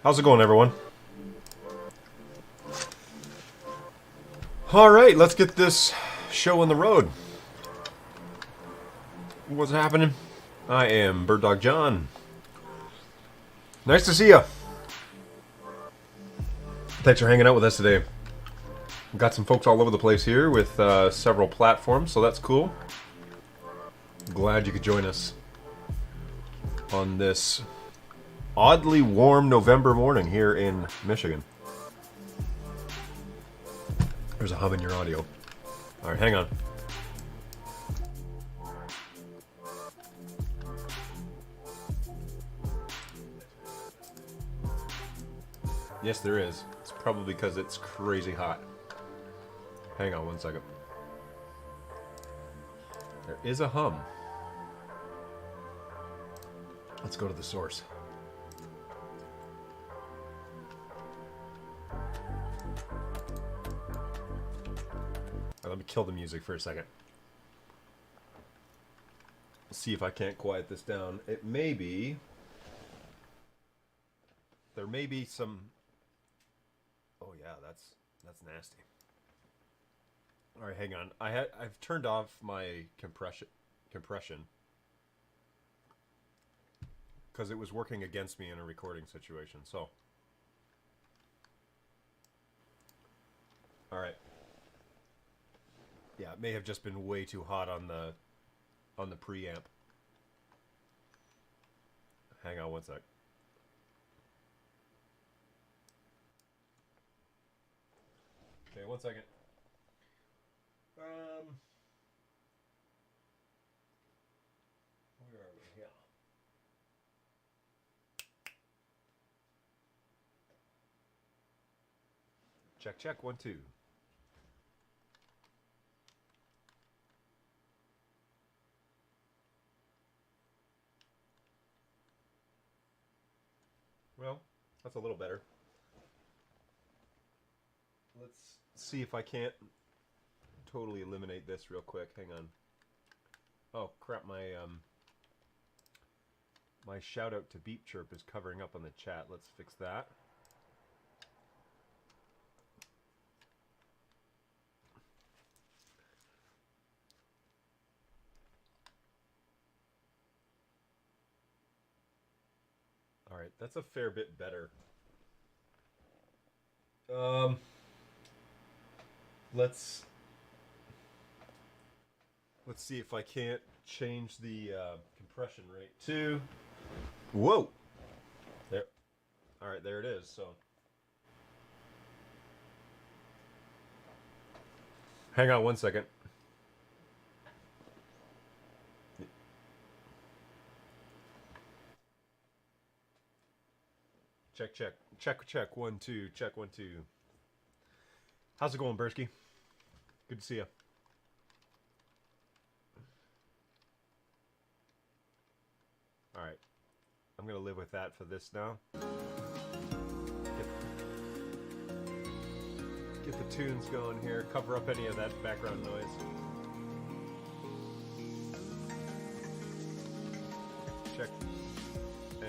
How's it going, everyone? Alright, let's get this show on the road. What's happening? I am BirdDogJon. Nice to see you. Thanks for hanging out with us today. We've got some folks all over the place here with several platforms, so that's cool. Glad you could join us on this oddly warm November morning here in Michigan. There's a hum in your audio. Alright, hang on. Yes, there is. It's probably because it's crazy hot. Hang on one second. There is a hum. Let's go to the source. Let me kill the music for a second. See if I can't quiet this down. It may be there may be some... Oh yeah, that's nasty. All right, hang on. I've turned off my compression because it was working against me in a recording situation. So, all right. Yeah, it may have just been way too hot on the preamp. Hang on one sec. Okay, one second. Where are we? Yeah. Check, check, 1, 2. Well, that's a little better. Let's see if I can't totally eliminate this real quick. Hang on. Oh crap, my shout out to Beep Chirp is covering up on the chat. Let's fix that. All right, that's a fair bit better. Let's see if I can't change the compression rate to... Whoa! There. All right, there it is. So, hang on one second. Check, check, check, check. 1, 2, check, 1, 2. How's it going, Bursky? Good to see you. All right, I'm gonna live with that for this now. Get the tunes going here. Cover up any of that background noise. Check.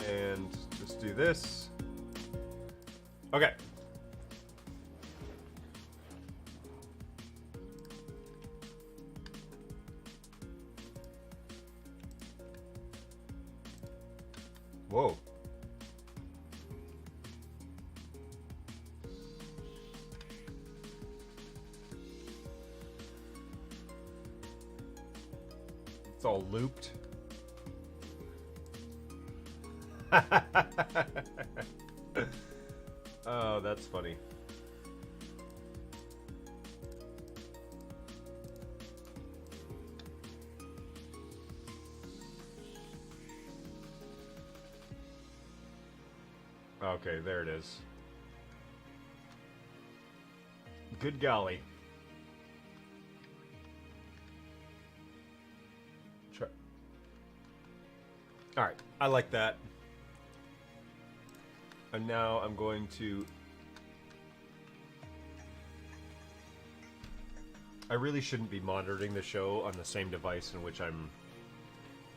And just do this. Okay. Whoa. It's all looped. Oh, that's funny. Okay, there it is. Good golly. Try. All right, I like that. And now I'm going to... I really shouldn't be monitoring the show on the same device in which I'm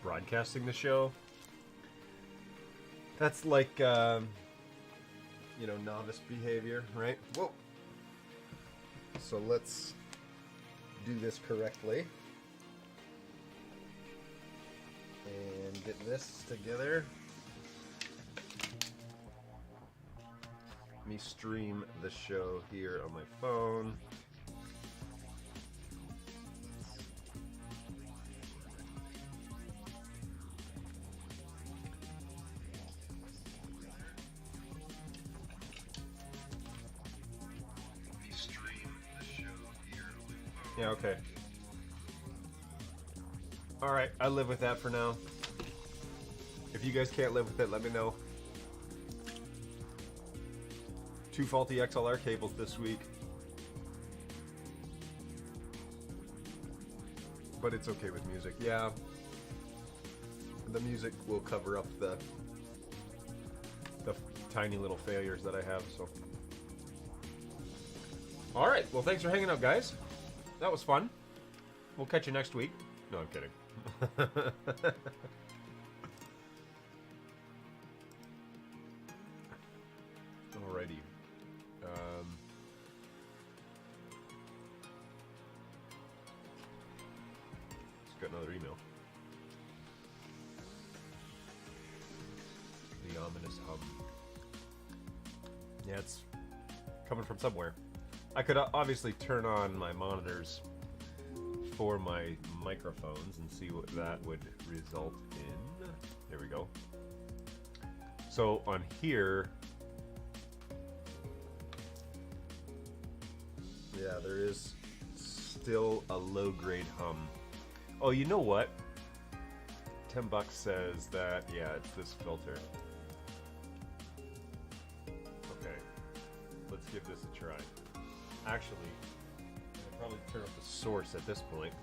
broadcasting the show. That's like, you know, novice behavior, right? Whoa! So let's do this correctly. And get this together. Let me stream the show here on my phone. Yeah, okay. Alright, I live with that for now. If you guys can't live with it, let me know. 2 faulty XLR cables this week. But it's okay with music. Yeah. The music will cover up the tiny little failures that I have, so. Alright, well thanks for hanging out, guys. That was fun. We'll catch you next week. No, I'm kidding. got another email. The ominous hum. Yeah, it's coming from somewhere. I could obviously turn on my monitors for my microphones and see what that would result in. There we go. So on here, yeah, there is still a low-grade hum. Oh, you know what? $10 says that, yeah, it's this filter. Okay, let's give this a try. Actually, I'll probably turn up the source at this point.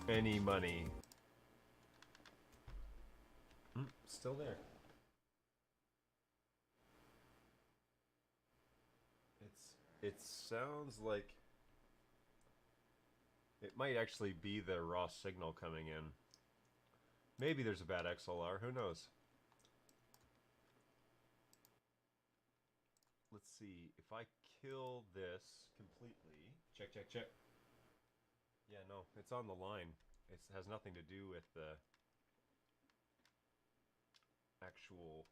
Any money. Still there. It sounds like it might actually be the raw signal coming in. Maybe there's a bad XLR, who knows? Let's see, if I kill this completely... Check, check, check. Yeah, no, it's on the line. It has nothing to do with the actual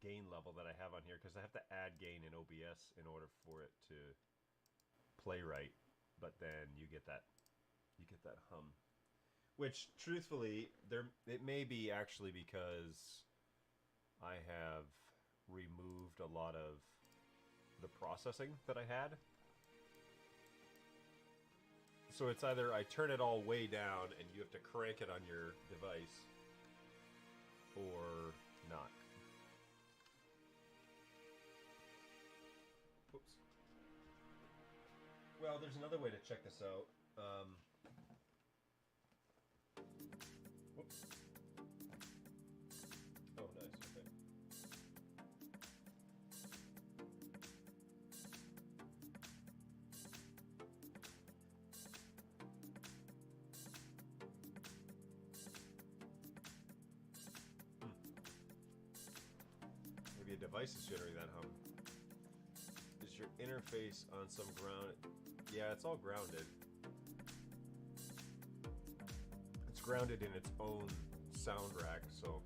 gain level that I have on here, because I have to add gain in OBS in order for it to play right. But then you get that hum. Which, truthfully, it may be actually because I have removed a lot of the processing that I had. So it's either I turn it all way down and you have to crank it on your device, or not. Oops. Well, there's another way to check this out. Whoops. Oh, nice. Okay. Maybe a device is generating that hum. Is your interface on some ground? Yeah, it's all grounded. It's grounded in its own sound rack, so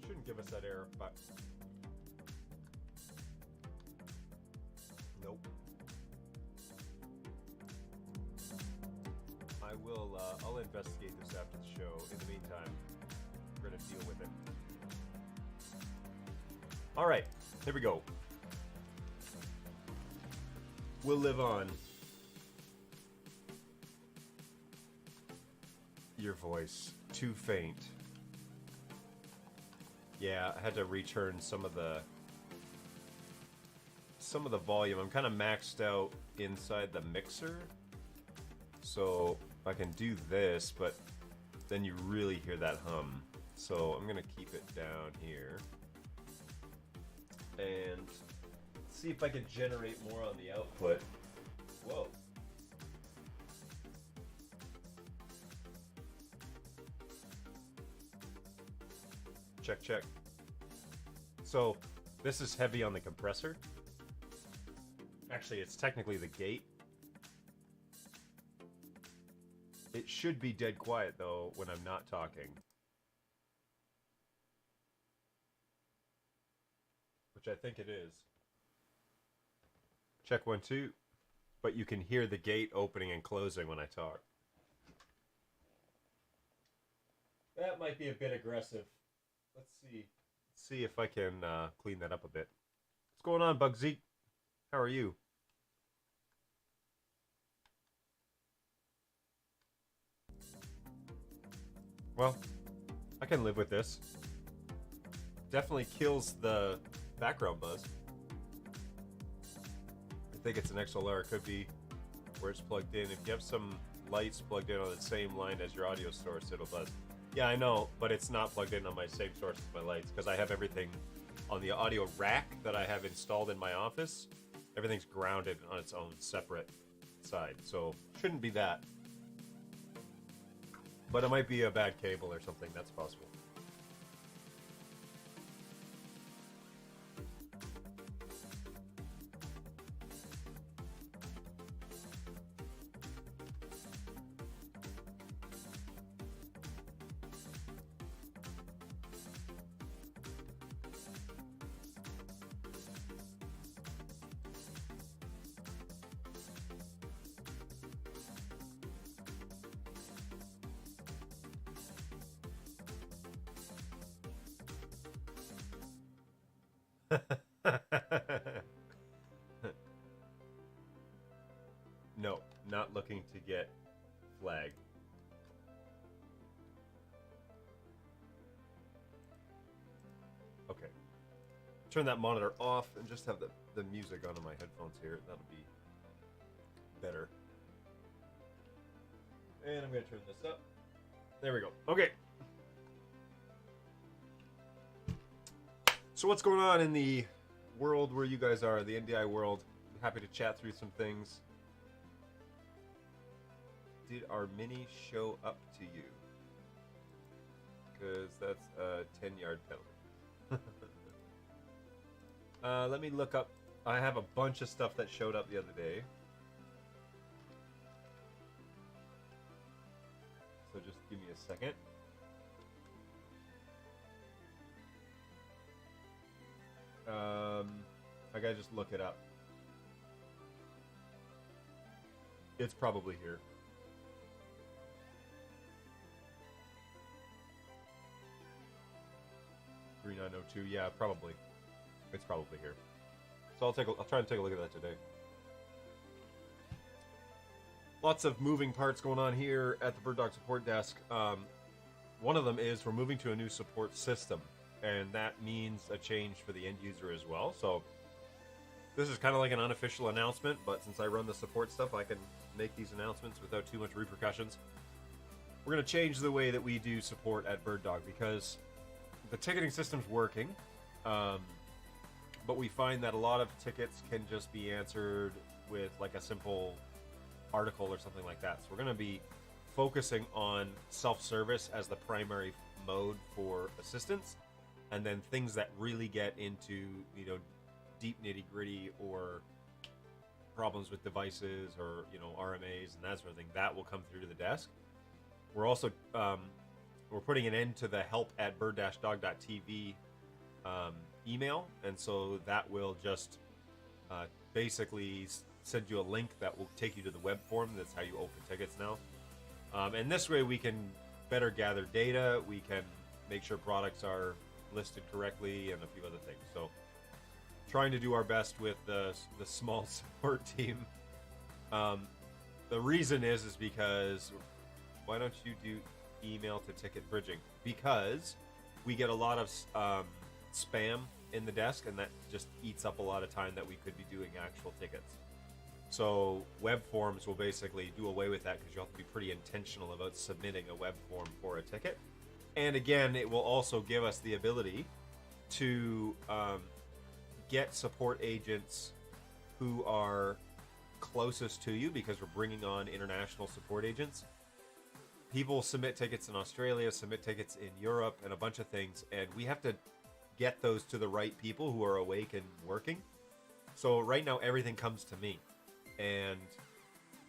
shouldn't give us that error, but nope. I will. I'll investigate this after the show. In the meantime, we're gonna deal with it. All right, here we go. We'll live on. Your voice, too faint. Yeah, I had to return some of the volume. I'm kind of maxed out inside the mixer, so I can do this, but then you really hear that hum. So I'm gonna keep it down here and see if I can generate more on the output. Whoa. Check, check. So this is heavy on the compressor. Actually, it's technically the gate. It should be dead quiet though when I'm not talking. Which I think it is. Check 1, 2. But you can hear the gate opening and closing when I talk. That might be a bit aggressive. Let's see. Let's see if I can clean that up a bit. What's going on, Bugsy? How are you? Well, I can live with this. Definitely kills the background buzz. I think it's an XLR. It could be where it's plugged in. If you have some lights plugged in on the same line as your audio source, it'll buzz. Yeah, I know, but it's not plugged in on my same source as my lights because I have everything on the audio rack that I have installed in my office. Everything's grounded on its own separate side, so shouldn't be that. But it might be a bad cable or something. That's possible. No, not looking to get flagged. Okay. Turn that monitor off and just have the music on in my headphones here. That'll be better. And I'm going to turn this up. There we go. Okay. So what's going on in the world where you guys are, the NDI world? I'm happy to chat through some things. Did our mini show up to you? Because that's a 10-yard penalty. Let me look up. I have a bunch of stuff that showed up the other day. So just give me a second. I gotta just look it up. It's probably here. $3902. Yeah, probably. It's probably here. So I'll try and take a look at that today. Lots of moving parts going on here at the BirdDog support desk. One of them is we're moving to a new support system, and that means a change for the end user as well. So this is kind of like an unofficial announcement, but since I run the support stuff, I can make these announcements without too much repercussions. We're going to change the way that we do support at BirdDog because the ticketing system's working, but we find that a lot of tickets can just be answered with like a simple article or something like that. So we're going to be focusing on self-service as the primary mode for assistance, and then things that really get into, you know, deep nitty-gritty or problems with devices or, you know, RMAs and that sort of thing, that will come through to the desk. We're also we're putting an end to the help@bird-dog.tv email, and so that will just basically send you a link that will take you to the web form. That's how you open tickets now. And this way we can better gather data, we can make sure products are listed correctly, and a few other things. So trying to do our best with the small support team. The reason is because why don't you do email to ticket bridging? Because we get a lot of spam in the desk, and that just eats up a lot of time that we could be doing actual tickets. So web forms will basically do away with that, because you'll have to be pretty intentional about submitting a web form for a ticket. And again, it will also give us the ability to get support agents who are closest to you, because we're bringing on international support agents. People submit tickets in Australia, submit tickets in Europe, and a bunch of things, and we have to get those to the right people who are awake and working. So right now everything comes to me, and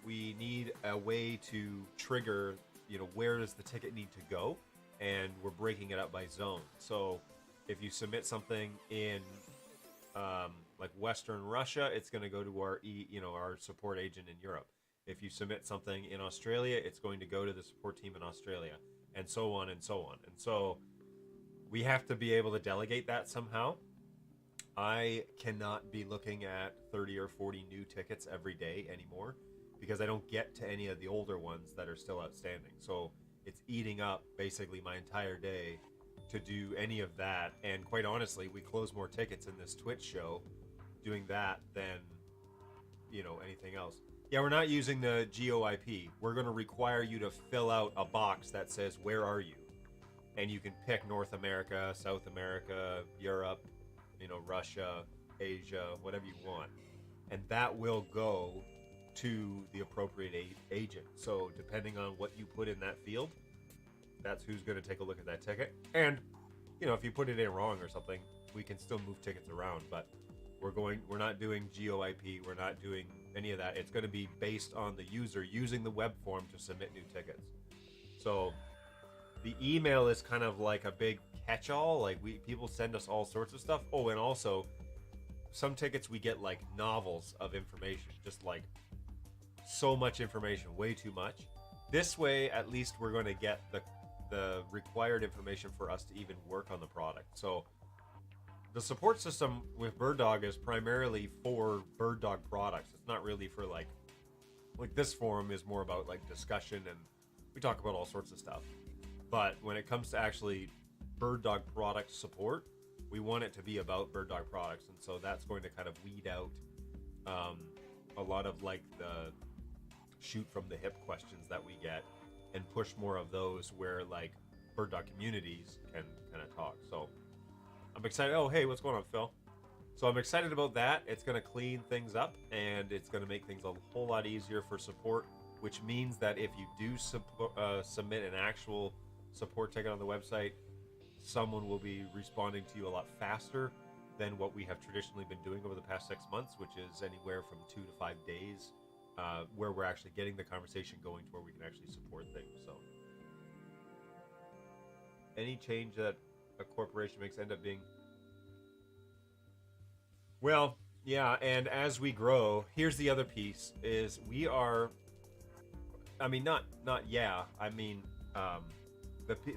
we need a way to trigger, you know, where does the ticket need to go, and we're breaking it up by zone. So if you submit something in like Western Russia, it's going to go to our our support agent in Europe. If you submit something in Australia, it's going to go to the support team in Australia, and so on and so on. And so we have to be able to delegate that somehow. I cannot be looking at 30 or 40 new tickets every day anymore, because I don't get to any of the older ones that are still outstanding. So it's eating up basically my entire day to do any of that. And quite honestly, we close more tickets in this Twitch show doing that than, you know, anything else. Yeah, we're not using the GeoIP. We're going to require you to fill out a box that says, where are you? And you can pick North America, South America, Europe, you know, Russia, Asia, whatever you want. And that will go to the appropriate agent. So depending on what you put in that field, that's who's going to take a look at that ticket. And, you know, if you put it in wrong or something, we can still move tickets around. But we're not doing GeoIP, we're not doing any of that. It's going to be based on the user using the web form to submit new tickets. So the email is kind of like a big catch-all. Like people send us all sorts of stuff. Oh, and also some tickets we get like novels of information, just like so much information, way too much. This way, at least we're going to get the required information for us to even work on the product. So the support system with BirdDog is primarily for BirdDog products. It's not really for like this forum is more about like discussion, and we talk about all sorts of stuff. But when it comes to actually BirdDog product support, we want it to be about BirdDog products, and so that's going to kind of weed out a lot of like the shoot from the hip questions that we get, and push more of those where like BirdDog communities can kind of talk. So I'm excited. Oh, hey, what's going on, Phil? So I'm excited about that. It's going to clean things up, and it's going to make things a whole lot easier for support, which means that if you do submit an actual support ticket on the website, someone will be responding to you a lot faster than what we have traditionally been doing over the past 6 months, which is anywhere from 2 to 5 days, where we're actually getting the conversation going to where we can actually support things. So any change that a corporation makes end up being... Well, yeah, and as we grow, here's the other piece, is we are... I mean, not yeah, I mean...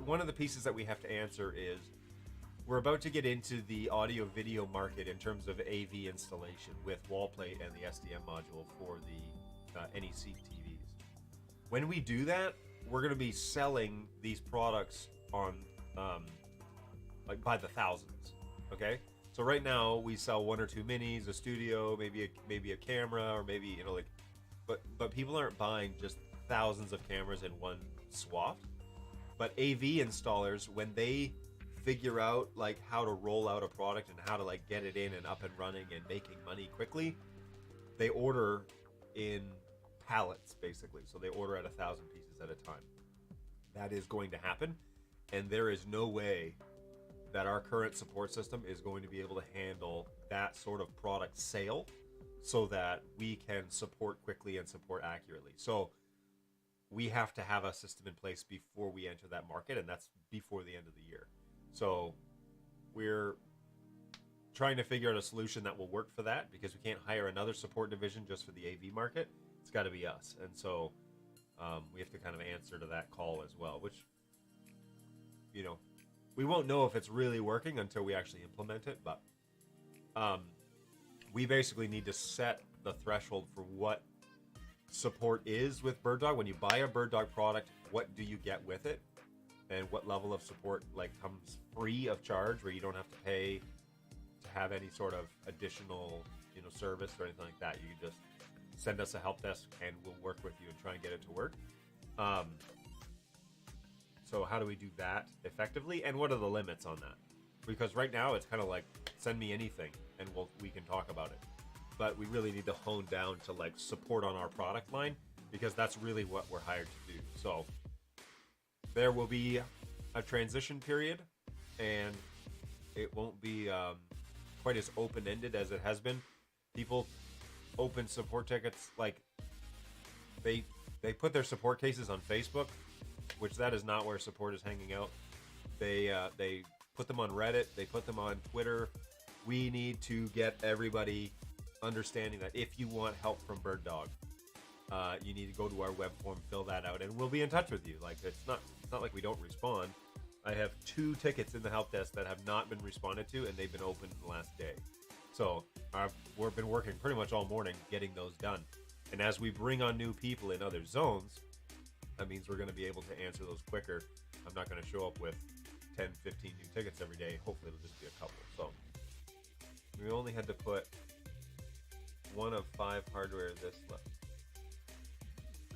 one of the pieces that we have to answer is we're about to get into the audio video market in terms of AV installation with wallplate and the SDM module for the NEC TVs. When we do that, we're going to be selling these products on like by the thousands. Okay, so right now we sell 1 or 2 minis, a studio, maybe a camera, or maybe, you know, like, but people aren't buying just thousands of cameras in one swath. But AV installers, when they figure out like how to roll out a product and how to like get it in and up and running and making money quickly, they order in pallets basically. So they order at 1,000 pieces at a time. That is going to happen, and there is no way that our current support system is going to be able to handle that sort of product sale so that we can support quickly and support accurately. So we have to have a system in place before we enter that market, and that's before the end of the year. So we're trying to figure out a solution that will work for that, because we can't hire another support division just for the AV market. It's got to be us. And so we have to kind of answer to that call as well, which, you know, we won't know if it's really working until we actually implement it. But we basically need to set the threshold for what support is with BirdDog. When you buy a BirdDog product, what do you get with it, and what level of support like comes free of charge, where you don't have to pay to have any sort of additional, you know, service or anything like that. You can just send us a help desk and we'll work with you and try and get it to work. So how do we do that effectively, and what are the limits on that? Because right now it's kind of like, send me anything and we can talk about it. But we really need to hone down to like support on our product line, because that's really what we're hired to do. So there will be a transition period, and it won't be quite as open-ended as it has been. People open support tickets, like they put their support cases on Facebook, which that is not where support is hanging out. They put them on Reddit, they put them on Twitter. We need to get everybody understanding that if you want help from BirdDog, you need to go to our web form, fill that out, and we'll be in touch with you. Like, it's not like we don't respond. I have 2 tickets in the help desk that have not been responded to, and they've been open the last day. So we've been working pretty much all morning getting those done. And as we bring on new people in other zones, that means we're going to be able to answer those quicker. I'm not going to show up with 10, 15 new tickets every day. Hopefully it'll just be a couple. So we only had to put 1 of 5 hardware this left.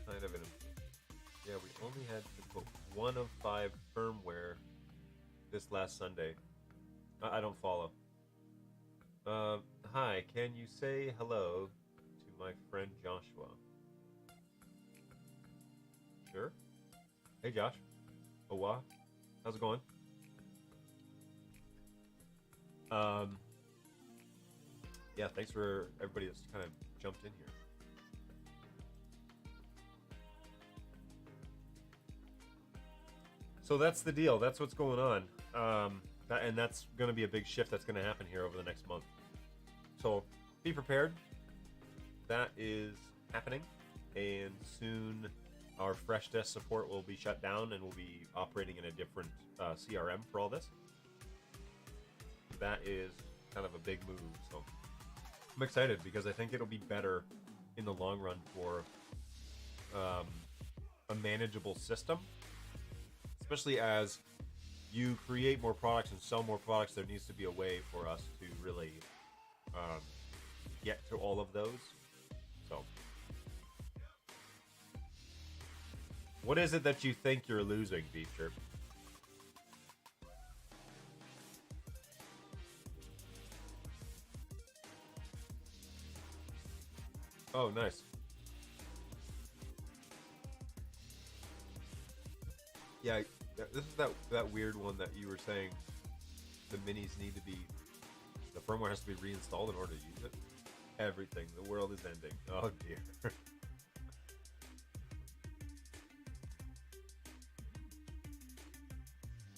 Kind of an... Yeah, we only had to put 1 of 5 firmware this last Sunday. I don't follow. Hi, can you say hello to my friend Joshua? Sure. Hey Josh. Oh wow. How's it going? Yeah, thanks for everybody that's kind of jumped in here. So that's the deal. That's what's going on. And that's going to be a big shift that's going to happen here over the next month. So be prepared. That is happening. And soon our Fresh Desk support will be shut down and we'll be operating in a different CRM for all this. That is kind of a big move. So I'm excited because I think it'll be better in the long run for a manageable system, especially as you create more products and sell more products. There needs to be a way for us to really get to all of those. So what is it that you think you're losing, Beef Chirp? Oh, nice. Yeah, this is that weird one that you were saying. The minis need to be, the firmware has to be reinstalled in order to use it. Everything. The world is ending. Oh dear.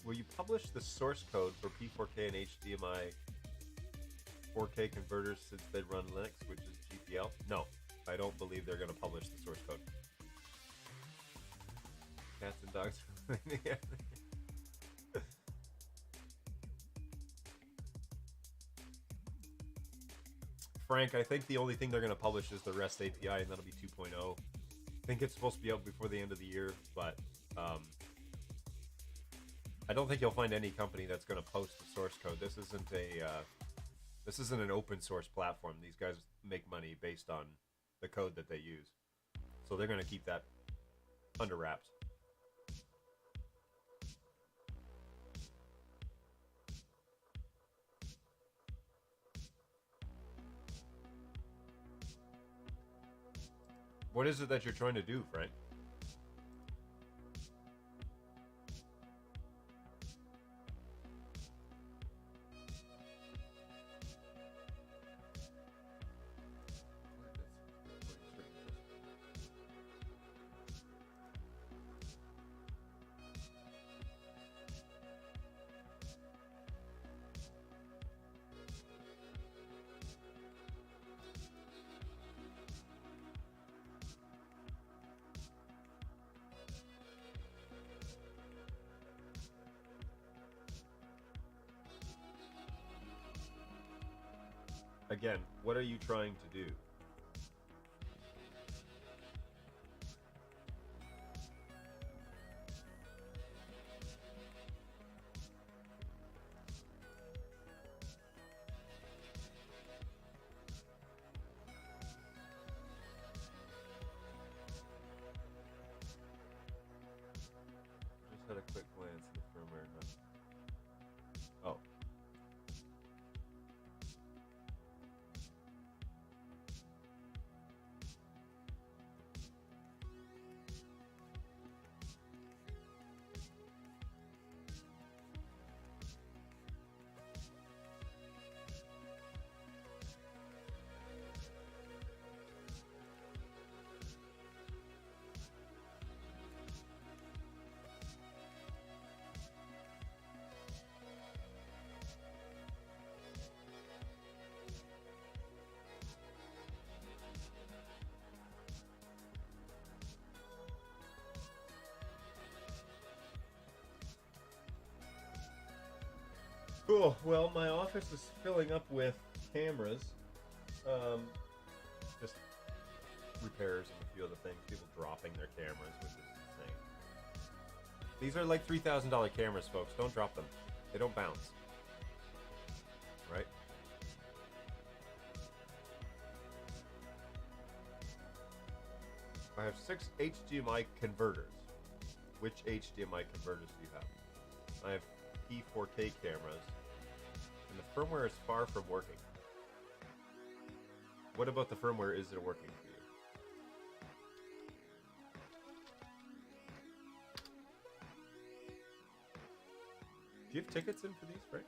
Will you publish the source code for P4K and HDMI 4K converters since they run Linux, which is GPL? No, I don't believe they're going to publish the source code. Cats and dogs. Frank, I think the only thing they're going to publish is the REST API, and that'll be 2.0. I think it's supposed to be out before the end of the year, but I don't think you'll find any company that's going to post the source code. This isn't an open source platform. These guys make money based on the code that they use, so they're going to keep that under wraps. What is it that you're trying to do, Frank? Again, what are you trying to do? Just had a quick glance at the firmware. Oh. Cool. Well, my office is filling up with cameras. Just repairs and a few other things. People dropping their cameras, which is insane. These are like $3,000 cameras, folks. Don't drop them. They don't bounce. Right? I have 6 HDMI converters. Which HDMI converters do you have? I have P4K cameras, and the firmware is far from working. What about the firmware? Is it working for you? Do you have tickets in for these, Frank?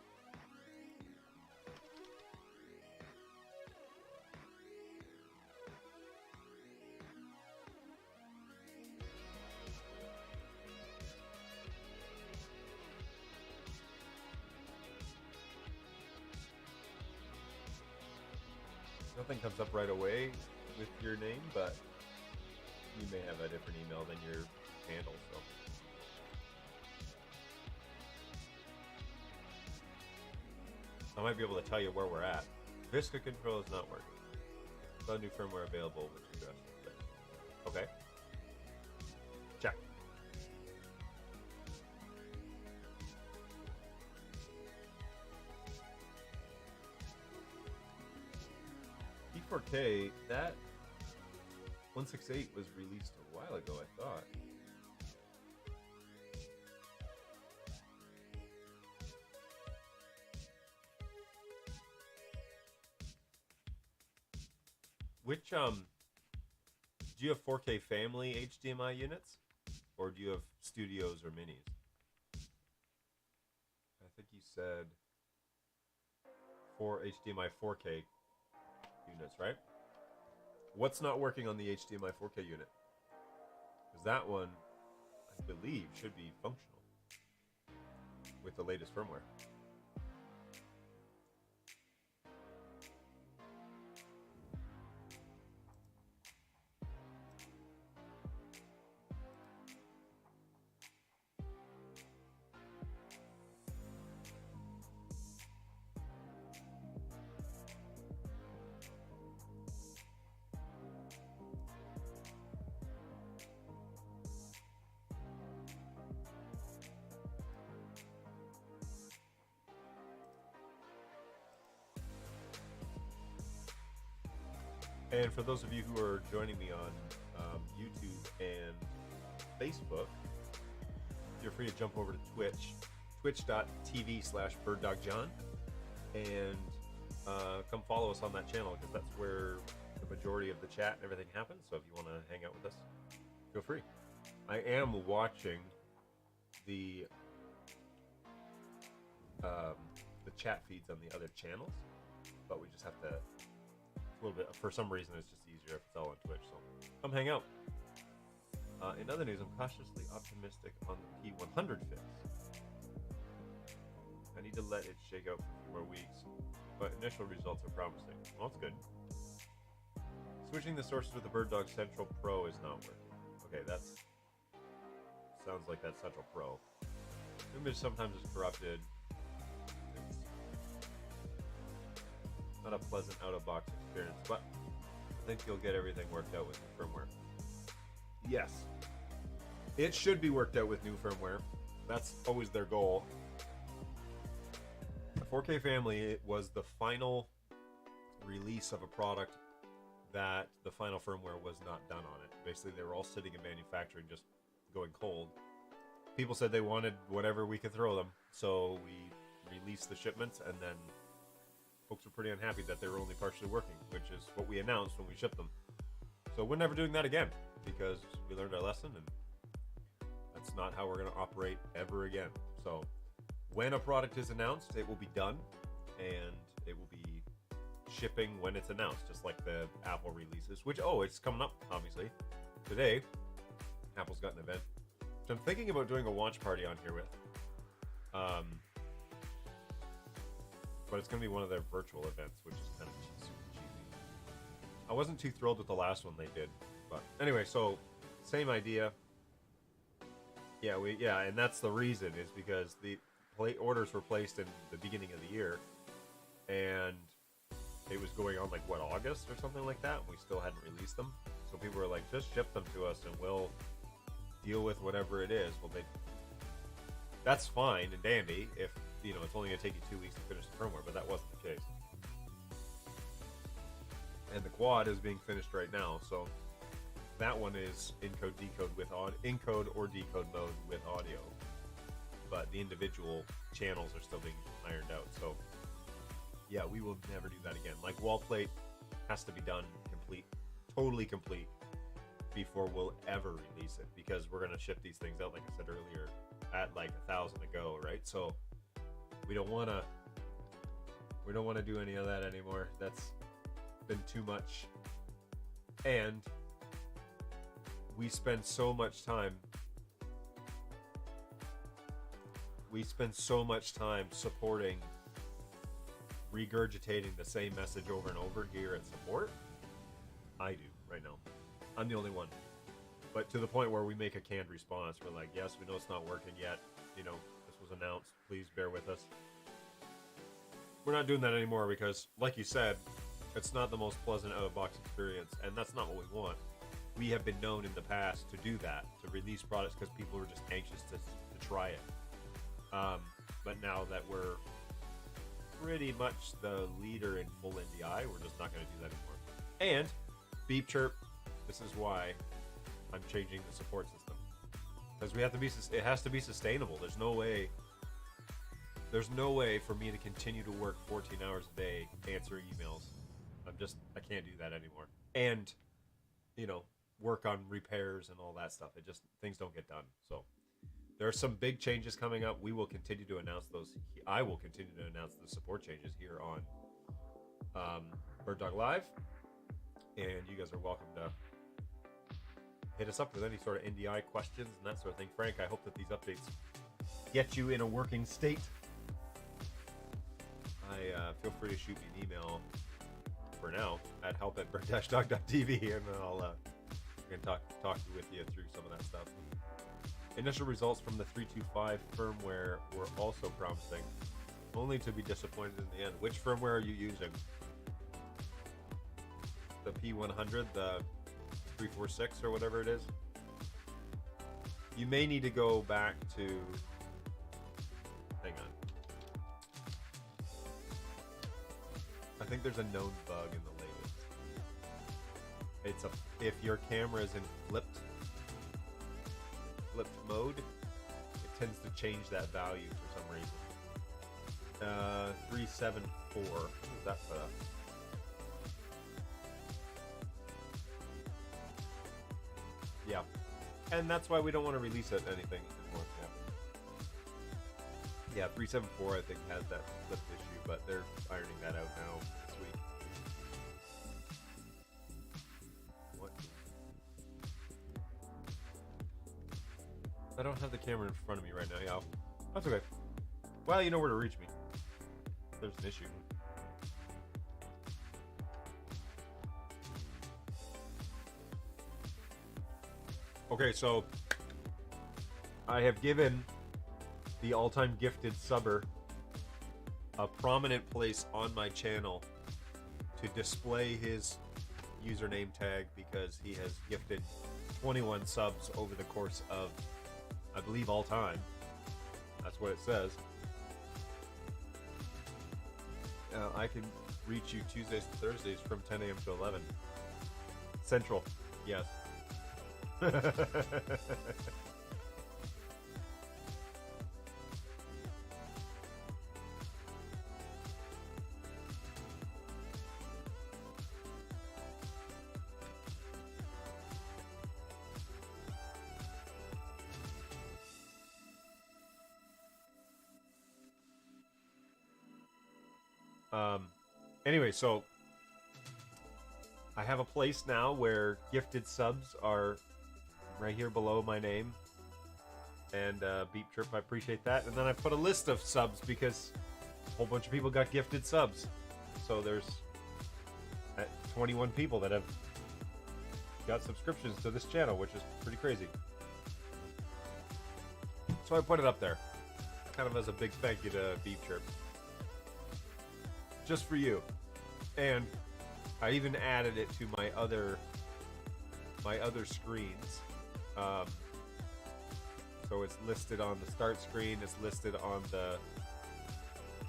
Nothing comes up right away with your name, but you may have a different email than your handle, so. I might be able to tell you where we're at. Vista control is not working. No new firmware available, which address. Okay. Check. P4K, that 168 was released a while ago, I thought. Which, do you have 4K family HDMI units? Or do you have studios or minis? I think you said 4 HDMI 4K units, right? What's not working on the HDMI 4K unit? Because that one, I believe, should be functional with the latest firmware. And for those of you who are joining me on YouTube and Facebook, feel free to jump over to Twitch, twitch.tv/BirdDogJon, and come follow us on that channel, because that's where the majority of the chat and everything happens. So if you want to hang out with us, feel free. I am watching the chat feeds on the other channels, but we just have to... a little bit, for some reason it's just easier if it's all on Twitch, so come hang out. In other news, I'm cautiously optimistic on the P100 fix. I need to let it shake out for a few more weeks, but initial results are promising. Well, that's good. Switching the sources with the BirdDog Central Pro is not working. Okay, that's... sounds like that's Central Pro. Image sometimes is corrupted. Not a pleasant out-of-box experience, but I think you'll get everything worked out with new firmware. Yes, it should be worked out with new firmware. That's always their goal. The 4K family, it was the final release of a product that the final firmware was not done on it. Basically, they were all sitting in manufacturing, just going cold. People said they wanted whatever we could throw them, so we released the shipments, and then folks were pretty unhappy that they were only partially working, which is what we announced when we shipped them. So we're never doing that again, because we learned our lesson, and that's not how we're going to operate ever again. So when a product is announced, it will be done, and it will be shipping when it's announced, just like the Apple releases, which, oh, it's coming up, obviously. Today, Apple's got an event. So I'm thinking about doing a launch party on here with. But it's going to be one of their virtual events, which is kind of super cheesy. I wasn't too thrilled with the last one they did, but anyway, so same idea. Yeah, and that's the reason, is because the orders were placed in the beginning of the year, and it was going on like, what, August or something like that, and we still hadn't released them. So people were like, just ship them to us and we'll deal with whatever it is. Well, that's fine and dandy if, you know, it's only going to take you 2 weeks to finish the firmware, but that wasn't the case. And the quad is being finished right now, so that one is encode or decode mode with audio. But the individual channels are still being ironed out, so yeah, we will never do that again. Like, wall plate has to be done complete, totally complete, before we'll ever release it, because we're going to ship these things out, like I said earlier, at like 1,000 to go, right? So we don't want to do any of that anymore. That's been too much, and we spend so much time supporting, regurgitating the same message over and over here at support. I do right now. I'm the only one, but to the point where we make a canned response. We're like, yes, we know it's not working yet, you know, this was announced, please bear with us. we're not doing that anymore because, like you said, it's not the most pleasant out-of-box experience, and that's not what we want. We have been known in the past to do that, to release products because people are just anxious to try it. But now that we're pretty much the leader in full NDI, we're just not going to do that anymore. And Beep Chirp, this is why I'm changing the support system, because we have to be. It has to be sustainable. There's no way for me to continue to work 14 hours a day answering emails. I can't do that anymore. And, work on repairs and all that stuff. Things don't get done. So there are some big changes coming up. We will continue to announce those. I will continue to announce the support changes here on BirdDog Live. And you guys are welcome to hit us up with any sort of NDI questions and that sort of thing. Frank, I hope that these updates get you in a working state. Feel free to shoot me an email for now at help@bird-dog.tv, and I'll can talk with you through some of that stuff. Initial results from the 3.25 firmware were also promising, only to be disappointed in the end. Which firmware are you using? The P100, the 346, or whatever it is? You may need to go back to... Hang on. I think there's a known bug in the latest. If your camera is in flipped mode, it tends to change that value for some reason. 374. What is that put up? Yeah. And that's why we don't want to release it anything anymore. Yeah, 374 I think has that flipped issue, but they're ironing that out now this week. What? I don't have the camera in front of me right now, y'all. That's okay. Well, you know where to reach me. There's an issue. Okay, so I have given the all-time gifted subber a prominent place on my channel to display his username tag, because he has gifted 21 subs over the course of, I believe, all time. That's what it says. I can reach you Tuesdays and Thursdays from 10 a.m. to 11 Central. Yes. Anyway, so I have a place now where gifted subs are right here below my name. And Beep Chirp, I appreciate that. And then I put a list of subs because a whole bunch of people got gifted subs. So there's 21 people that have got subscriptions to this channel, which is pretty crazy. So I put it up there, kind of as a big thank you to Beep Chirp. Just for you. And I even added it to my other screens. So it's listed on the start screen, it's listed on the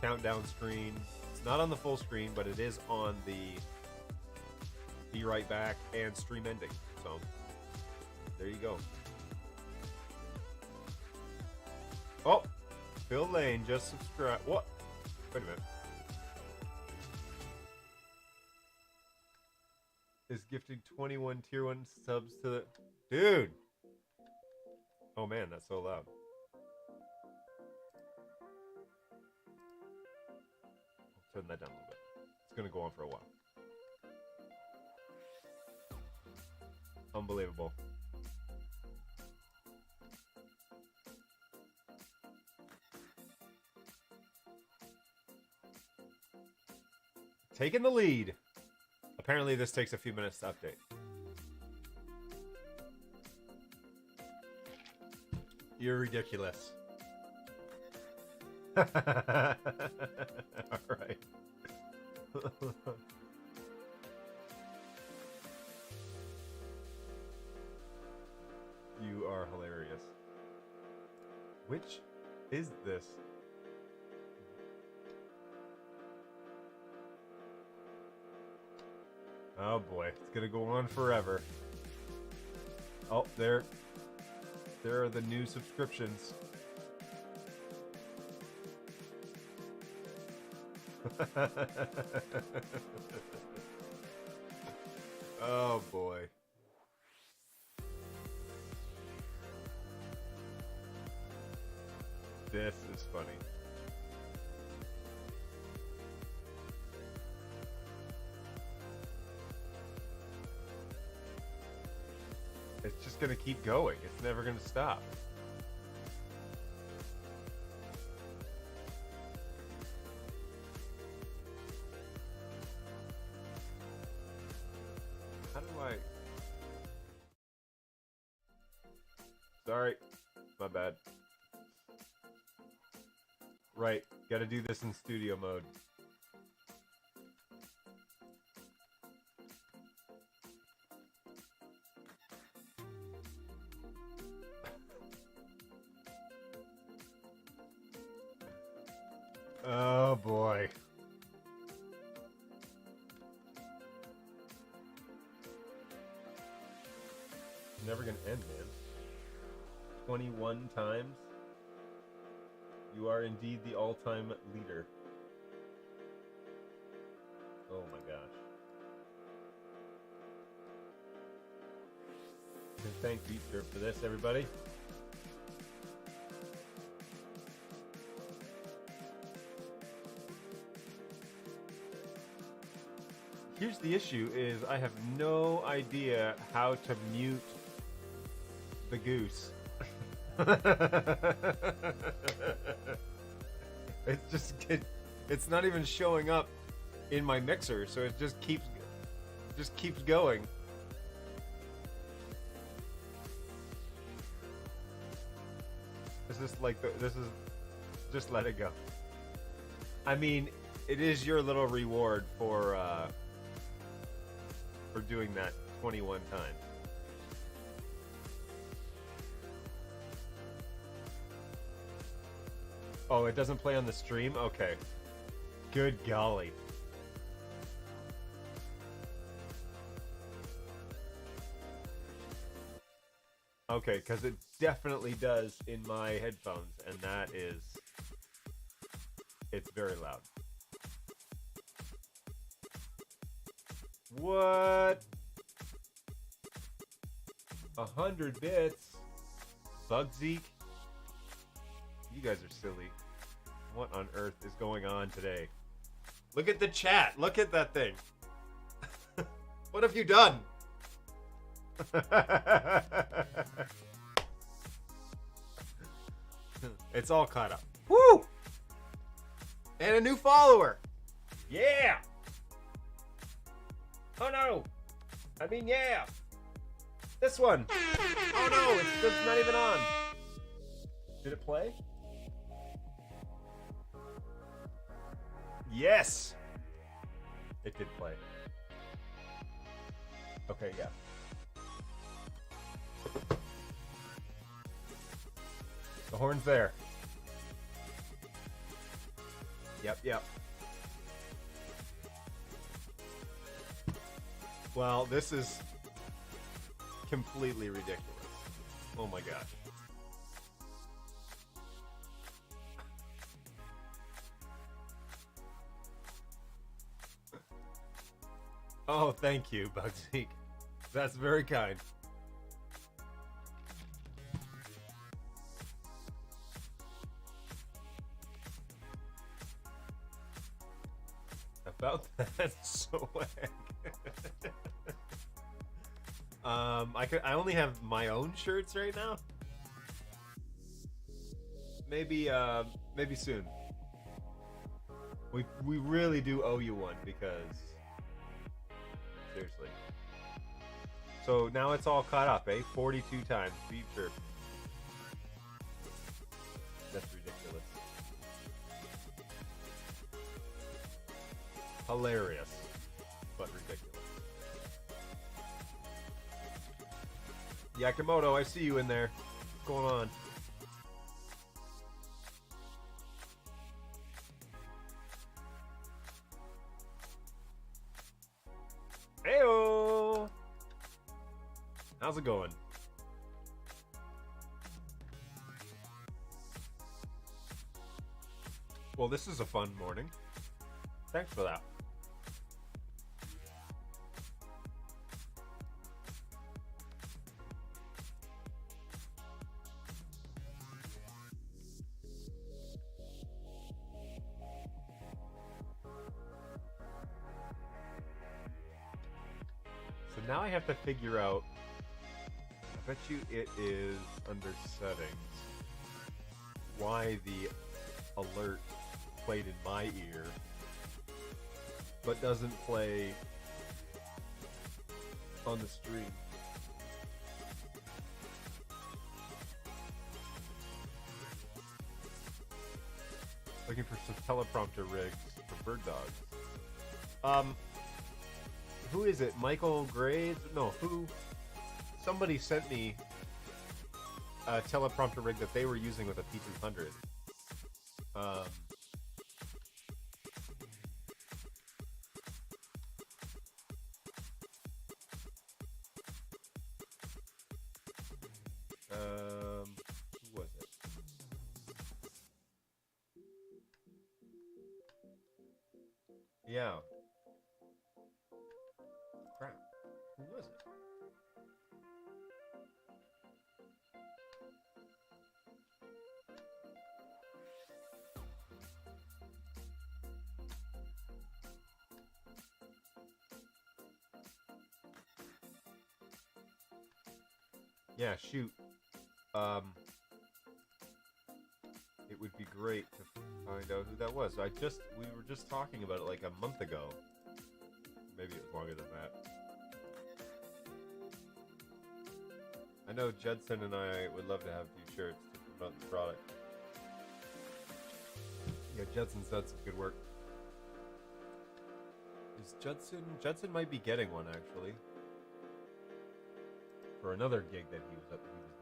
countdown screen. It's not on the full screen, but it is on the Be Right Back and stream ending. So there you go. Oh, Phil Lane just subscribed. What? Wait a minute. Is gifting 21 tier 1 subs to the... Dude! Oh man, that's so loud. I'll turn that down a little bit. It's gonna go on for a while. Unbelievable. Taking the lead. Apparently this takes a few minutes to update. You're ridiculous. Alright. You are hilarious. Which is this? Oh boy, it's gonna go on forever. Oh, there are the new subscriptions. Oh boy. This is funny. It's just gonna keep going. It's never gonna stop. How do I... Sorry. My bad. Right. Gotta do this in studio mode. Oh boy. Never gonna end, man. 21 times. You are indeed the all-time leader. Oh my gosh. And thank BeatSurf for this, everybody. Here's the issue is I have no idea how to mute the goose. It's not even showing up in my mixer, so it just keeps going. Is this like this is just let it go. I mean, it is your little reward for doing that 21 times. Oh, it doesn't play on the stream? Okay. Good golly. Okay, because it definitely does in my headphones, and that is... It's very loud. What? 100 bits? Bugzeek? You guys are silly. What on earth is going on today? Look at the chat. Look at that thing. What have you done? It's all caught up. Woo! And a new follower. Yeah. Oh no. I mean, yeah. This one. Oh no, it's just not even on. Did it play? Yes! It did play. Okay, yeah. The horn's there. Yep. Well, this is completely ridiculous. Oh my gosh. Oh, thank you, Bugzeek. That's very kind. About that swag. I only have my own shirts right now. Maybe soon. We really do owe you one because seriously. So now it's all caught up, eh? 42 times. Be sure. That's ridiculous. Hilarious, but ridiculous. Yakimoto, I see you in there. What's going on? Heyo! How's it going? Well, this is a fun morning. Thanks for that. So now I have to figure out, I bet you it is under settings, why the alert played in my ear but doesn't play on the stream. Looking for some teleprompter rigs for bird dogs. Who is it? Michael Graves? No, who? Somebody sent me a teleprompter rig that they were using with a P200. Who was it? Yeah. Crap. Who was it? Yeah, shoot. It would be great to find out who that was. We were just talking about it like a month ago. Maybe it was longer than that. I know Judson and I would love to have a few shirts to promote the product. Yeah, Judson's done some good work. Is Judson might be getting one actually. For another gig that he was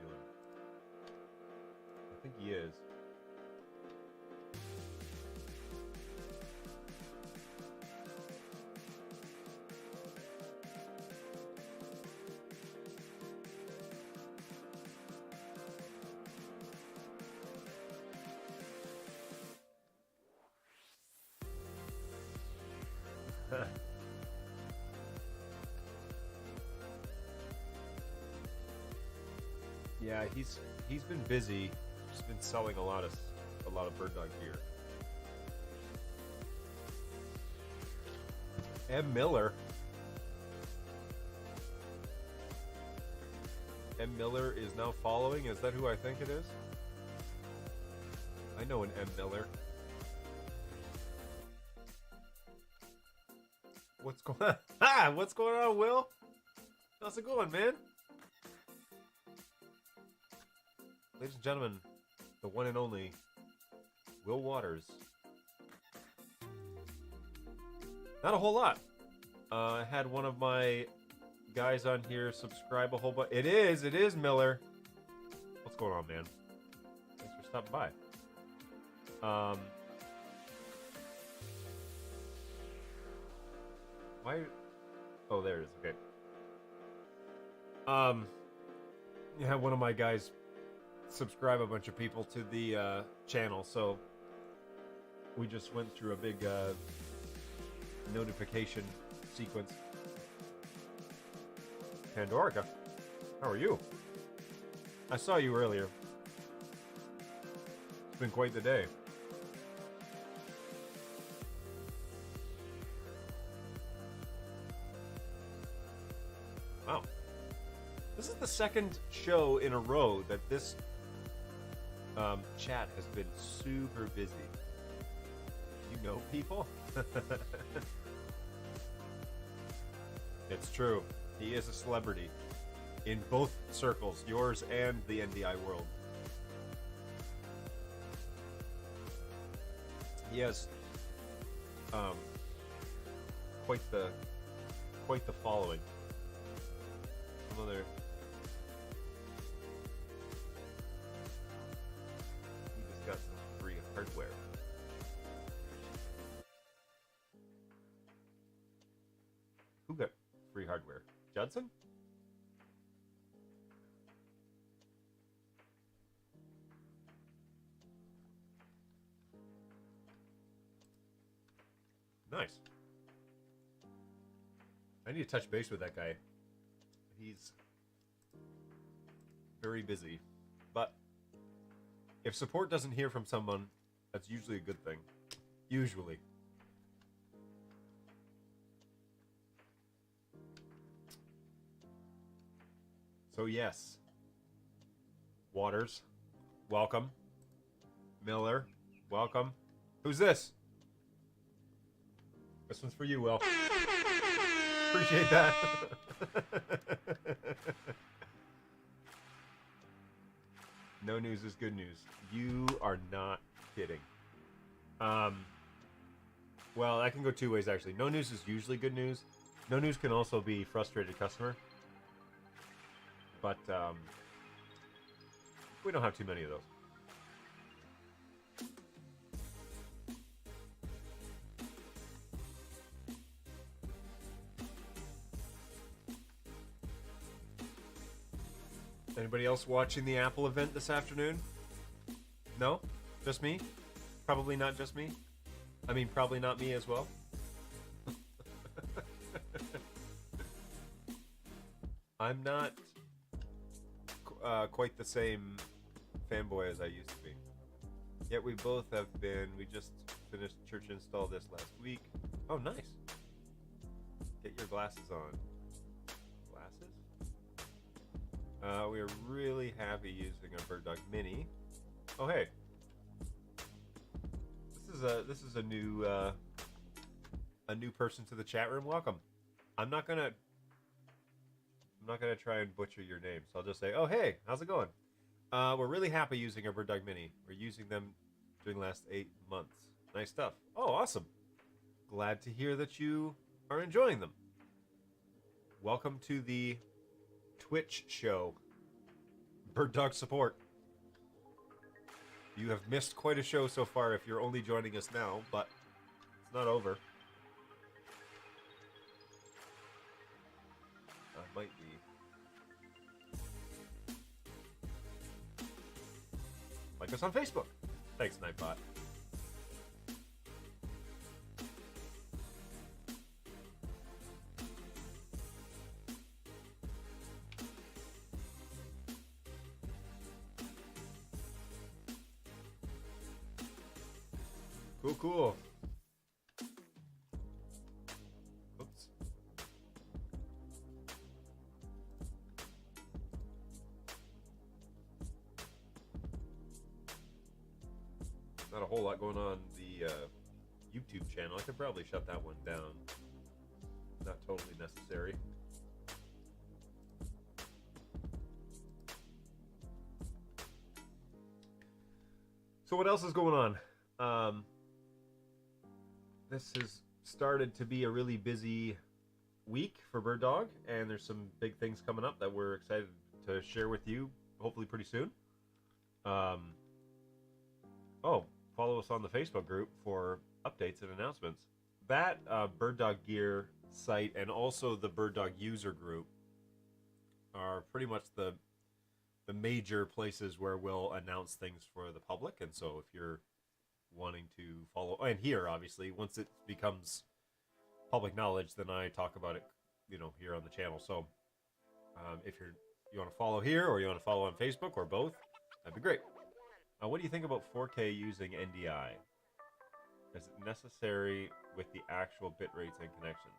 doing. I think he is. Yeah, he's been busy. Just been selling a lot of bird dog gear. M. Miller. M. Miller is now following. Is that who I think it is? I know an M. Miller. What's going on? Ah, what's going on, Will? How's it going, man? Ladies and gentlemen, the one and only Will Waters. Not a whole lot. I had one of my guys on here subscribe a whole bunch. It is Miller. What's going on, man? Thanks for stopping by. Why? Oh, there it is. Okay. Yeah, one of my guys subscribe a bunch of people to the channel, so we just went through a big notification sequence. Pandorica, how are you? I saw you earlier. It's been quite the day. Wow. This is the second show in a row that this chat has been super busy. You know people? It's true. He is a celebrity in both circles, yours and the NDI world. He has quite the following. Some other. He just got some free hardware. Who got free hardware? Judson? Nice. I need to touch base with that guy. He's very busy. But if support doesn't hear from someone, that's usually a good thing. Usually. So yes. Waters, welcome. Miller, welcome. Who's this? This one's for you, Will. Appreciate that. No news is good news. You are not kidding. Well, that can go two ways, actually. No news is usually good news. No news can also be frustrated customer. But, we don't have too many of those. Anybody else watching the Apple event this afternoon? No? Just me? Probably not just me? I mean, probably not me as well. I'm not quite the same fanboy as I used to be. Yet we both have been. We just finished church install this last week. Oh, nice. Get your glasses on. Glasses? We are really happy using our BirdDog Mini. Oh, hey. This is a new person to the chat room. Welcome. I'm not gonna try and butcher your name, so I'll just say, oh hey, how's it going? We're really happy using our BirdDog Mini. We're using them during the last 8 months. Nice stuff. Oh, awesome. Glad to hear that you are enjoying them. Welcome to the Twitch show. BirdDog support. You have missed quite a show so far if you're only joining us now, but it's not over. Might be. Like us on Facebook. Thanks, Nightbot. Cool, cool. Oops. Not a whole lot going on the YouTube channel. I could probably shut that one down. Not totally necessary. So what else is going on? This has started to be a really busy week for BirdDog, and there's some big things coming up that we're excited to share with you, hopefully pretty soon. Oh, follow us on the Facebook group for updates and announcements. That BirdDog Gear site and also the BirdDog user group are pretty much the major places where we'll announce things for the public, and so if you're wanting to follow, and here obviously once it becomes public knowledge, then I talk about it, here on the channel. So if you want to follow here or you want to follow on Facebook or both, that'd be great. What do you think about 4K using NDI? Is it necessary with the actual bit rates and connections?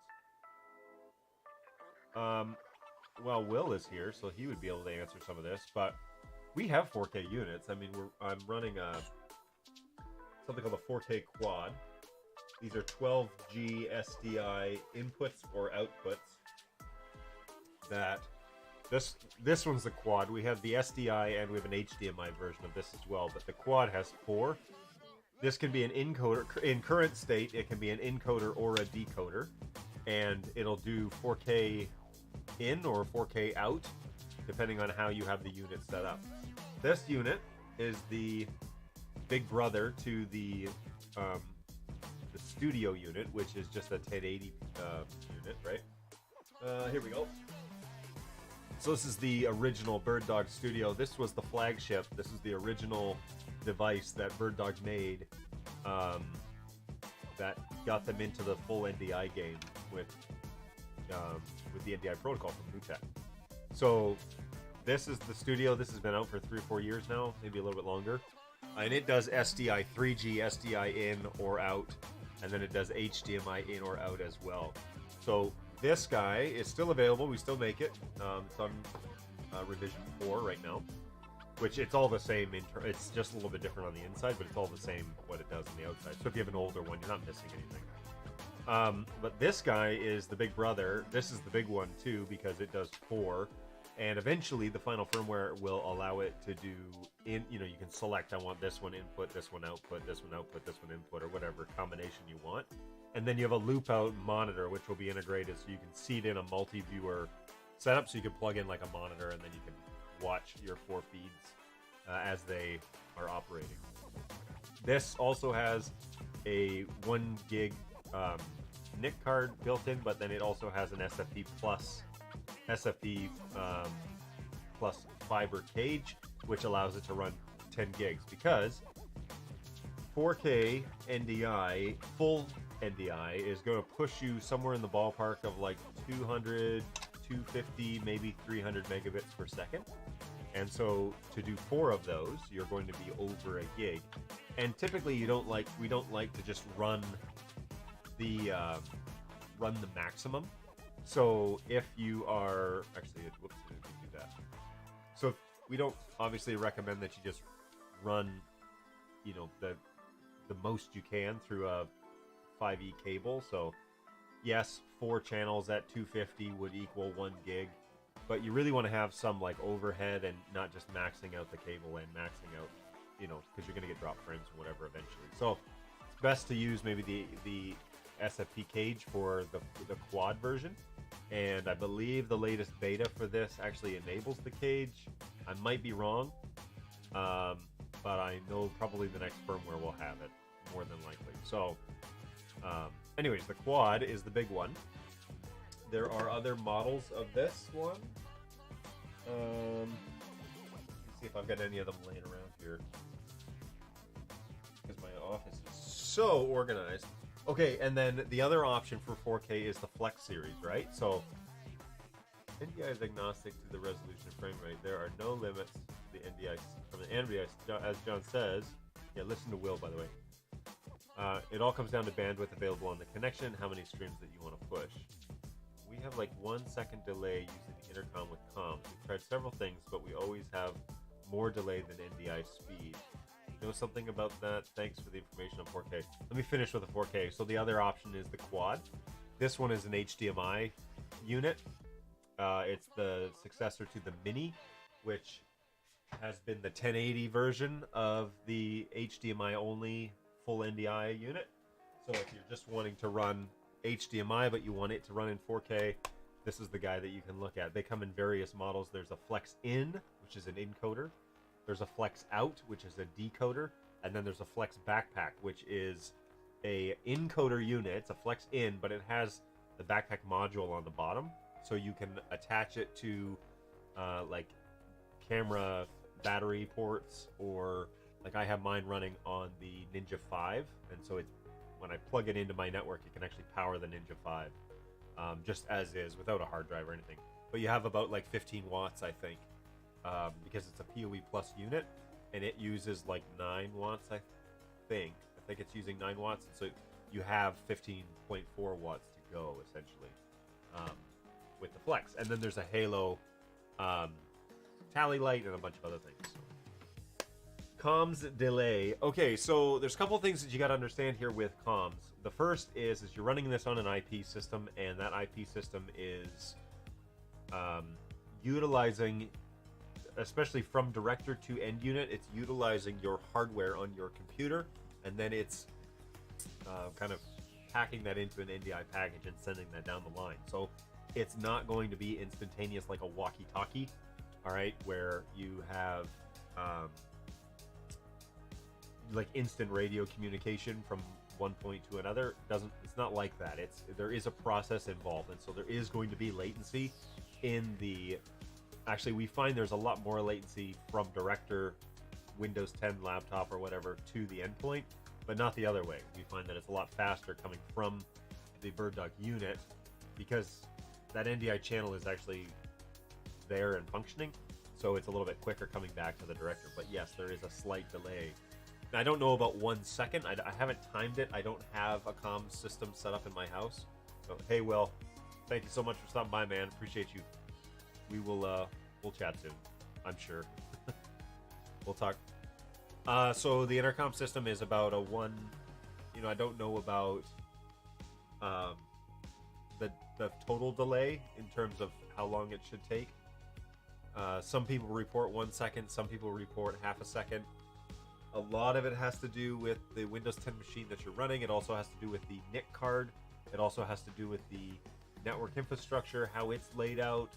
Well, Will is here, so he would be able to answer some of this, but we have 4K units. I mean, I'm running something called a 4K quad. These are 12G SDI inputs or outputs. This one's the quad. We have the SDI and we have an HDMI version of this as well, but the quad has 4. This can be an encoder. In current state, it can be an encoder or a decoder. and it'll do 4K in or 4K out, depending on how you have the unit set up. This unit is the big brother to the studio unit, which is just a 1080 unit, right? Here we go. So this is the original BirdDog Studio. This was the flagship. This is the original device that BirdDog made that got them into the full NDI game with the NDI protocol from Nutec. So this is the studio. This has been out for 3 or 4 years now, maybe a little bit longer. And it does SDI 3G, SDI in or out, and then it does HDMI in or out as well. So this guy is still available. We still make it. It's on revision 4 right now, which it's all the same. It's just a little bit different on the inside, but it's all the same what it does on the outside. So if you have an older one, you're not missing anything. But this guy is the big brother. This is the big one too, because it does 4. And eventually the final firmware will allow it to do, you can select, I want this one input, this one output, this one output, this one input, or whatever combination you want. And then you have a loop out monitor, which will be integrated so you can seed in a multi-viewer setup, so you can plug in like a monitor and then you can watch your 4 feeds as they are operating. This also has a 1 gig NIC card built in, but then it also has an SFP plus fiber cage, which allows it to run 10 gigs, because 4K NDI, full NDI, is going to push you somewhere in the ballpark of like 200, 250, maybe 300 megabits per second. And so to do 4 of those, you're going to be over a gig. And typically we don't like to just run the maximum. So if you are actually, whoops, I didn't do that. So we don't obviously recommend that you just run, the most you can through a 5E cable. So yes, 4 channels at 250 would equal 1 gig, but you really want to have some like overhead and not just maxing out the cable and maxing out, because you're going to get drop frames or whatever eventually. So it's best to use maybe the SFP cage for the quad version, and I believe the latest beta for this actually enables the cage. I might be wrong, but I know probably the next firmware will have it, more than likely. So anyways, the quad is the big one. There are other models of this one. Let's see if I've got any of them laying around here, because my office is so organized. Okay, and then the other option for 4K is the Flex series, right? So NDI is agnostic to the resolution and frame rate. There are no limits to the NDI from the NDI, as John says. Yeah, listen to Will, by the way. It all comes down to bandwidth available on the connection, how many streams that you want to push. We have like 1 second delay using the intercom with comms. We've tried several things, but we always have more delay than NDI speed. Know something about that? Thanks for the information on 4K. Let me finish with the 4K. So the other option is the quad. This one is an HDMI unit. It's the successor to the Mini, which has been the 1080 version of the HDMI only full NDI unit. So if you're just wanting to run HDMI but you want it to run in 4K, this is the guy that you can look at. They come in various models. There's a Flex In, which is an encoder. There's a Flex Out, which is a decoder, and then there's a Flex Backpack, which is a encoder unit. It's a Flex In, but it has the backpack module on the bottom, so you can attach it to like camera battery ports, or like I have mine running on the Ninja 5, and so it's when I plug it into my network, it can actually power the Ninja 5 just as is, without a hard drive or anything. But you have about like 15 watts, I think. Because it's a PoE Plus unit, and it uses like 9 watts, I think it's using 9 watts, and so you have 15.4 watts to go, essentially, with the Flex. And then there's a Halo tally light and a bunch of other things. Comms delay. Okay, so there's a couple of things that you got to understand here with comms. The first is you're running this on an IP system, and that IP system is utilizing, especially from director to end unit, it's utilizing your hardware on your computer, and then it's kind of packing that into an NDI package and sending that down the line. So it's not going to be instantaneous like a walkie-talkie, all right, where you have like instant radio communication from one point to another. It's not like that. There is a process involved, and so there is going to be latency in the. Actually, we find there's a lot more latency from Director, Windows 10 laptop or whatever to the endpoint, but not the other way. We find that it's a lot faster coming from the BirdDog unit because that NDI channel is actually there and functioning, so it's a little bit quicker coming back to the Director. But yes, there is a slight delay. Now, I don't know about 1 second. I haven't timed it. I don't have a comm system set up in my house. So, hey, Will, thank you so much for stopping by, man. Appreciate you. We'll chat soon, I'm sure. We'll talk. So the intercom system is about a 1. I don't know about the total delay in terms of how long it should take. Some people report 1 second. Some people report half a second. A lot of it has to do with the Windows 10 machine that you're running. It also has to do with the NIC card. It also has to do with the network infrastructure, how it's laid out,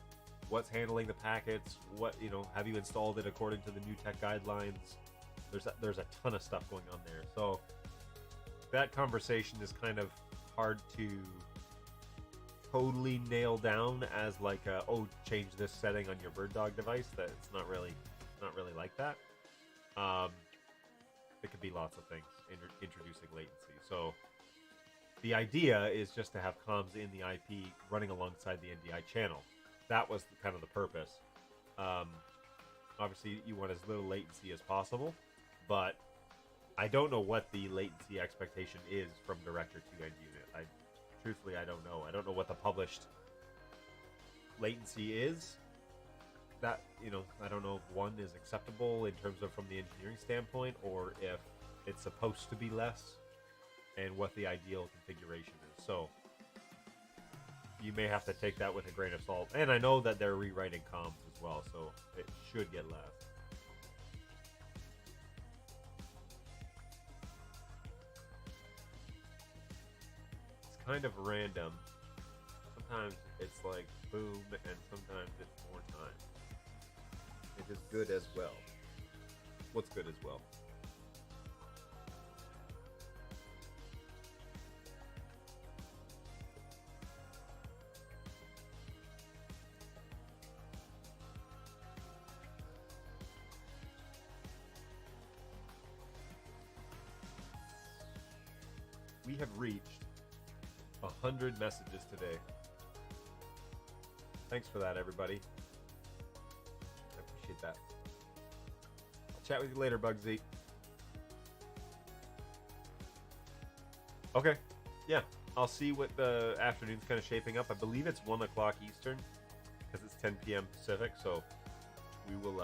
what's handling the packets, have you installed it according to the new tech guidelines. There's a ton of stuff going on there. So that conversation is kind of hard to totally nail down as like change this setting on your BirdDog device. That it's not really like that. It could be lots of things introducing latency. So the idea is just to have comms in the IP running alongside the NDI channel. That was kind of the purpose. Obviously, you want as little latency as possible, but I don't know what the latency expectation is from Director to end unit. Truthfully, I don't know. I don't know what the published latency is. That, I don't know if 1 is acceptable in terms of from the engineering standpoint, or if it's supposed to be less, and what the ideal configuration is. So you may have to take that with a grain of salt. And I know that they're rewriting comms as well, so it should get less. It's kind of random. Sometimes it's like boom, and sometimes it's more time. It is good as well. What's good as well? We have reached 100 messages today. Thanks for that, everybody. I appreciate that. I'll chat with you later, Bugsy. Okay. Yeah. I'll see what the afternoon's kind of shaping up. I believe it's 1 o'clock Eastern because it's 10 p.m. Pacific. So we will,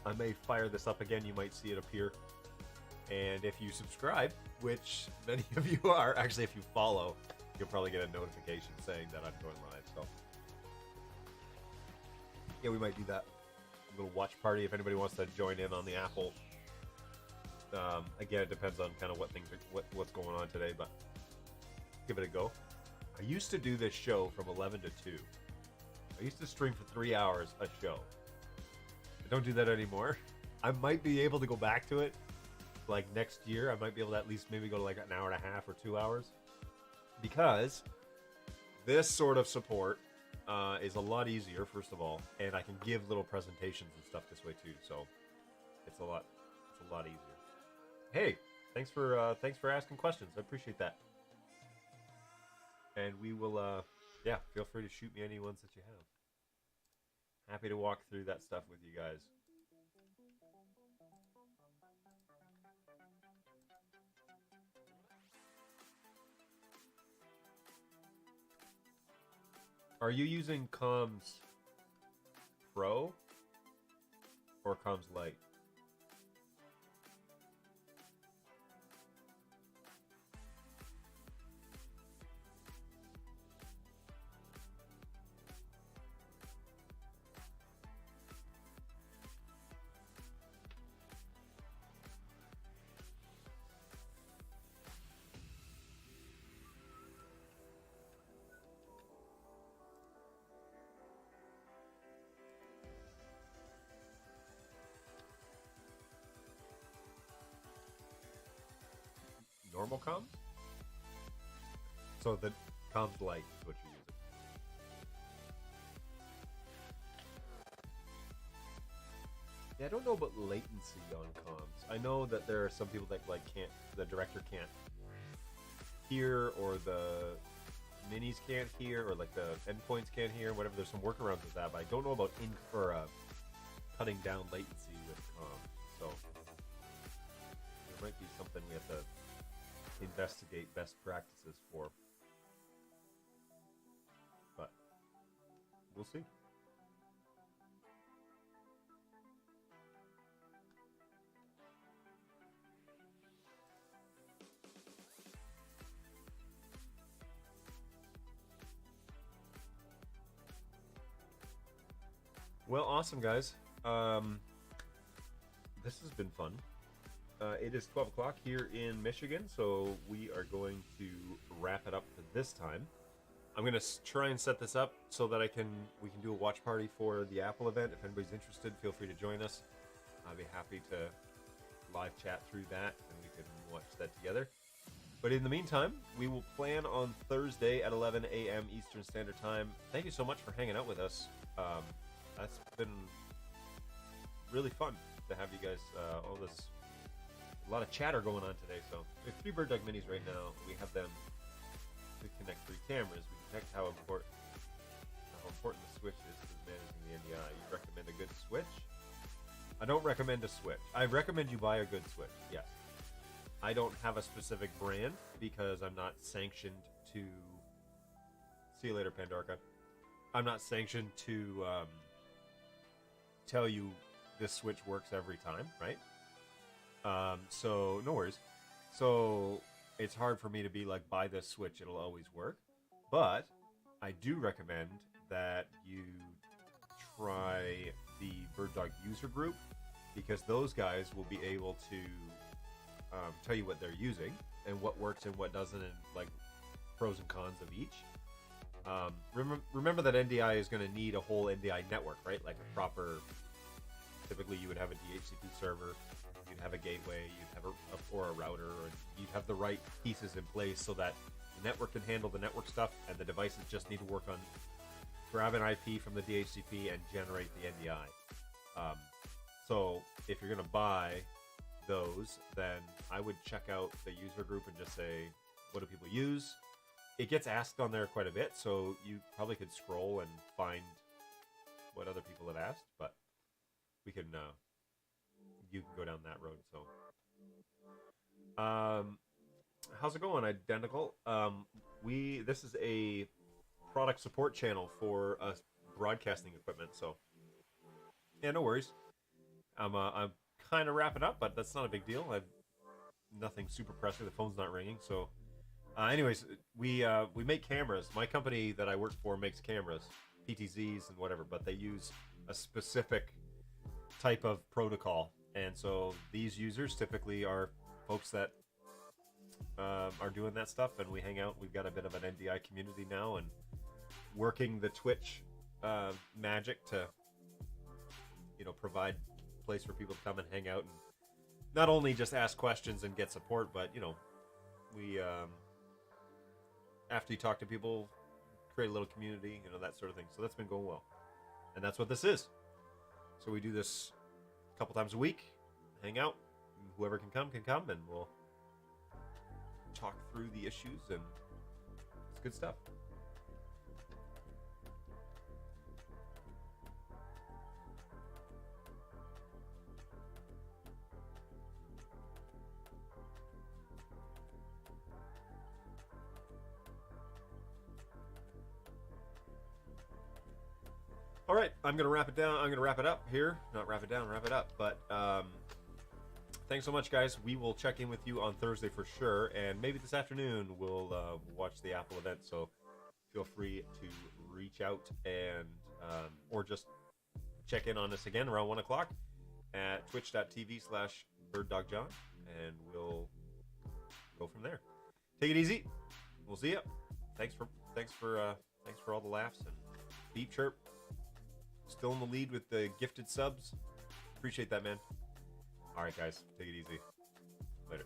I may fire this up again. You might see it appear. And if you subscribe, which many of you are, actually, if you follow, you'll probably get a notification saying that I'm going live. So, yeah, we might do that. A little watch party if anybody wants to join in on the Apple. Again, it depends on kind of what's going on today, but give it a go. I used to do this show from 11 to 2. I used to stream for 3 hours a show. I don't do that anymore. I might be able to go back to it. Like next year, I might be able to at least maybe go to like an hour and a half or 2 hours, because this sort of support is a lot easier, first of all, and I can give little presentations and stuff this way too. So it's a lot easier. Hey, thanks for asking questions. I appreciate that. And we will, yeah, feel free to shoot me any ones that you have. Happy to walk through that stuff with you guys. Are you using Comms Pro or Comms Lite? normal comms? So the comms Lite is what you're using. Yeah, I don't know about latency on comms. I know that there are some people that the director can't hear, or the minis can't hear, or like the endpoints can't hear, whatever. There's some workarounds with that, but I don't know about cutting down latency with comms. So there might be something we have to investigate best practices for. But we'll see. Well, awesome, guys. This has been fun. It is 12 o'clock here in Michigan, so we are going to wrap it up for this time. I'm going to try and set this up so that we can do a watch party for the Apple event. If anybody's interested, feel free to join us. I'll be happy to live chat through that, and we can watch that together. But in the meantime, we will plan on Thursday at 11 a.m. Eastern Standard Time. Thank you so much for hanging out with us. That's been really fun to have you guys, a lot of chatter going on today. So we have 3 BirdDog minis right now. We have them to connect 3 cameras. We detect how important the switch is to managing the NDI. You recommend a good switch? I don't recommend a switch. I recommend you buy a good switch, yes. I don't have a specific brand because I'm not sanctioned to... See you later, Pandorka. I'm not sanctioned to tell you this switch works every time, right? So no worries. So it's hard for me to be like, buy this switch, it'll always work. But I do recommend that you try the BirdDog user group, because those guys will be able to tell you what they're using and what works and what doesn't, and like pros and cons of each. Remember that NDI is going to need a whole NDI network, right? Like a proper, typically you would have a DHCP server, you'd have a gateway, you'd have a router, or you'd have the right pieces in place so that the network can handle the network stuff, and the devices just need to work on grab an IP from the DHCP and generate the NDI. So if you're going to buy those, then I would check out the user group and just say, what do people use? It gets asked on there quite a bit, so you probably could scroll and find what other people have asked, but we can, you can go down that road. So, how's it going, Identical? This is a product support channel for us broadcasting equipment, so yeah, no worries. I'm kind of wrapping up, but that's not a big deal. I've nothing super pressing. The phone's not ringing, so. Anyways, we make cameras. My company that I work for makes cameras, PTZs and whatever, but they use a specific type of protocol. And so these users typically are folks that are doing that stuff, and we hang out. We've got a bit of an NDI community now, and working the Twitch magic to, provide a place for people to come and hang out and not only just ask questions and get support, but, we... after you talk to people, create a little community, that sort of thing. So that's been going well. And that's what this is. So we do this a couple times a week, hang out, and whoever can come, and we'll talk through the issues, and it's good stuff. All right, I'm going to wrap it down. I'm going to wrap it up here. Not wrap it down, wrap it up. But thanks so much, guys. We will check in with you on Thursday for sure. And maybe this afternoon we'll watch the Apple event. So feel free to reach out and or just check in on us again around 1 o'clock at twitch.tv/BirdDogJon. And we'll go from there. Take it easy. We'll see you. Thanks for all the laughs and beep chirp. Still in the lead with the gifted subs. Appreciate that, man. All right, guys. Take it easy. Later.